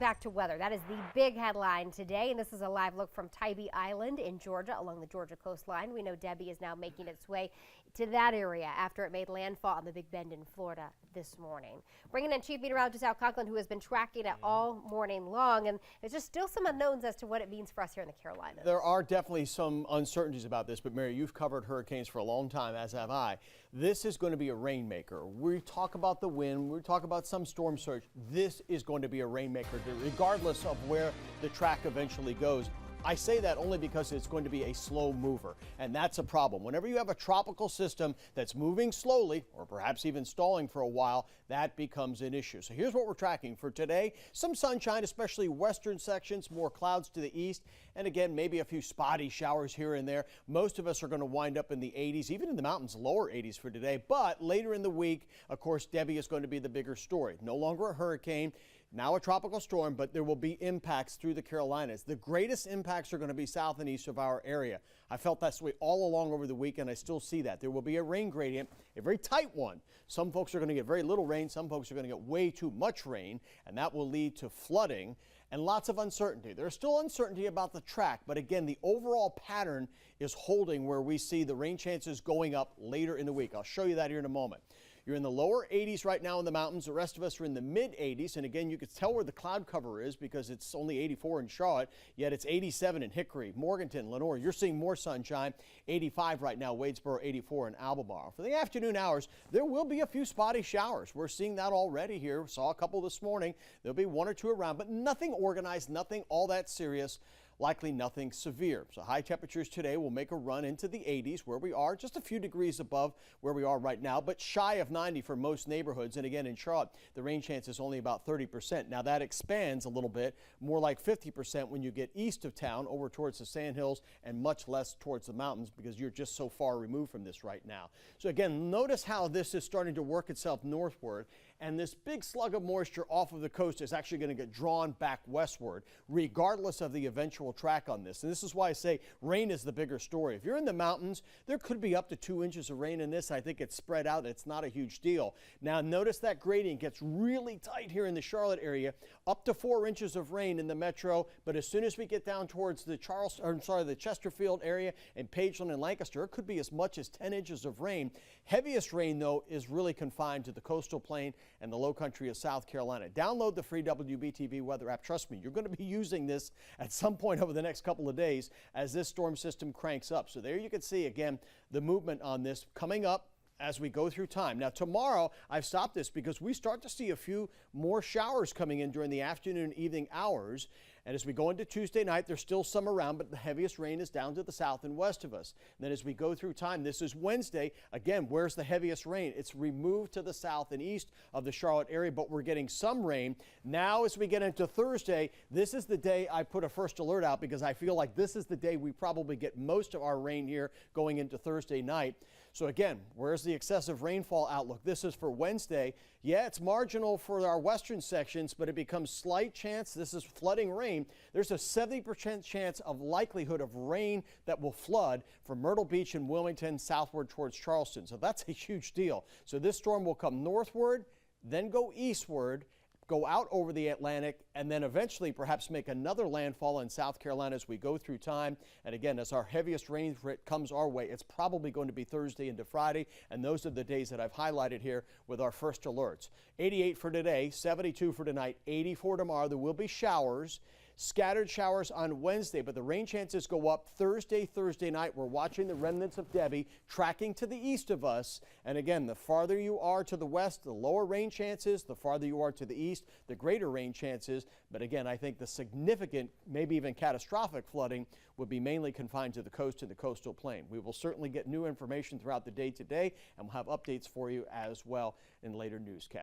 Back to weather. That is the big headline today, and this is a live look from Tybee Island in Georgia along the Georgia coastline. We know Debby is now making its way to that area after it made landfall on the Big Bend in Florida this morning. Bringing in Chief Meteorologist Al Conklin, who has been tracking it all morning long, and there's just still some unknowns as to what it means for us here in the Carolinas. There are definitely some uncertainties about this, but Mary, you've covered hurricanes for a long time, as have I. This is going to be a rainmaker. We talk about the wind, we talk about some storm surge. This is going to be a rainmaker, regardless of where the track eventually goes. I say that only because it's going to be a slow mover, and that's a problem. Whenever you have a tropical system that's moving slowly, or perhaps even stalling for a while, that becomes an issue. So here's what we're tracking for today. Some sunshine, especially western sections, more clouds to the east, and again, maybe a few spotty showers here and there. Most of us are going to wind up in the 80s, even in the mountains, lower 80s for today. But later in the week, of course, Debby is going to be the bigger story. No longer a hurricane. Now a tropical storm, but there will be impacts through the Carolinas. The greatest impacts are going to be south and east of our area. I felt that's the way all along over the weekend. I still see that. There will be a rain gradient, a very tight one. Some folks are going to get very little rain. Some folks are going to get way too much rain, and that will lead to flooding and lots of uncertainty. There's still uncertainty about the track, but again, the overall pattern is holding where we see the rain chances going up later in the week. I'll show you that here in a moment. You're in the lower 80s right now in the mountains. The rest of us are in the mid 80s. And again, you can tell where the cloud cover is because it's only 84 in Charlotte, yet it's 87 in Hickory, Morganton, Lenore. You're seeing more sunshine. 85 right now, Wadesboro, 84 in Albemarle. For the afternoon hours, there will be a few spotty showers. We're seeing that already here. Saw a couple this morning. There'll be one or two around, but nothing organized, nothing all that serious. Likely nothing severe. So high temperatures today will make a run into the 80s where we are, just a few degrees above where we are right now, but shy of 90 for most neighborhoods. And again, in Charlotte, the rain chance is only about 30%. Now that expands a little bit, more like 50% when you get east of town over towards the Sandhills and much less towards the mountains because you're just so far removed from this right now. So again, notice how this is starting to work itself northward, and this big slug of moisture off of the coast is actually going to get drawn back westward, regardless of the eventual track on this. And this is why I say rain is the bigger story. If you're in the mountains, there could be up to 2 inches of rain in this. I think it's spread out. It's not a huge deal. Now notice that gradient gets really tight here in the Charlotte area, up to 4 inches of rain in the metro. But as soon as we get down towards the the Chesterfield area and Pageland and Lancaster, it could be as much as 10 inches of rain. Heaviest rain, though, is really confined to the coastal plain and the low country of South Carolina. Download the free WBTV weather app. Trust me, you're going to be using this at some point over the next couple of days as this storm system cranks up. So there you can see, again, the movement on this coming up as we go through time. Now tomorrow, I've stopped this because we start to see a few more showers coming in during the afternoon and evening hours. And as we go into Tuesday night, there's still some around, but the heaviest rain is down to the south and west of us. And then as we go through time, this is Wednesday. Again, where's the heaviest rain? It's removed to the south and east of the Charlotte area, but we're getting some rain. Now, as we get into Thursday, this is the day I put a first alert out because I feel like this is the day we probably get most of our rain here going into Thursday night. So again, where's the excessive rainfall outlook? This is for Wednesday. Yeah, it's marginal for our western sections, but it becomes slight chance. This is flooding rain. There's a 70% chance of likelihood of rain that will flood from Myrtle Beach and Wilmington southward towards Charleston. So that's a huge deal. So this storm will come northward, then go eastward, go out over the Atlantic, and then eventually perhaps make another landfall in South Carolina as we go through time. And again, as our heaviest rain comes our way, it's probably going to be Thursday into Friday, and those are the days that I've highlighted here with our first alerts. 88 for today, 72 for tonight, 84 tomorrow. There will be showers. Scattered showers on Wednesday, but the rain chances go up Thursday night. We're watching the remnants of Debby tracking to the east of us. And again, the farther you are to the west, the lower rain chances. The farther you are to the east, the greater rain chances. But again, I think the significant, maybe even catastrophic flooding would be mainly confined to the coast and the coastal plain. We will certainly get new information throughout the day today, and we'll have updates for you as well in later newscasts.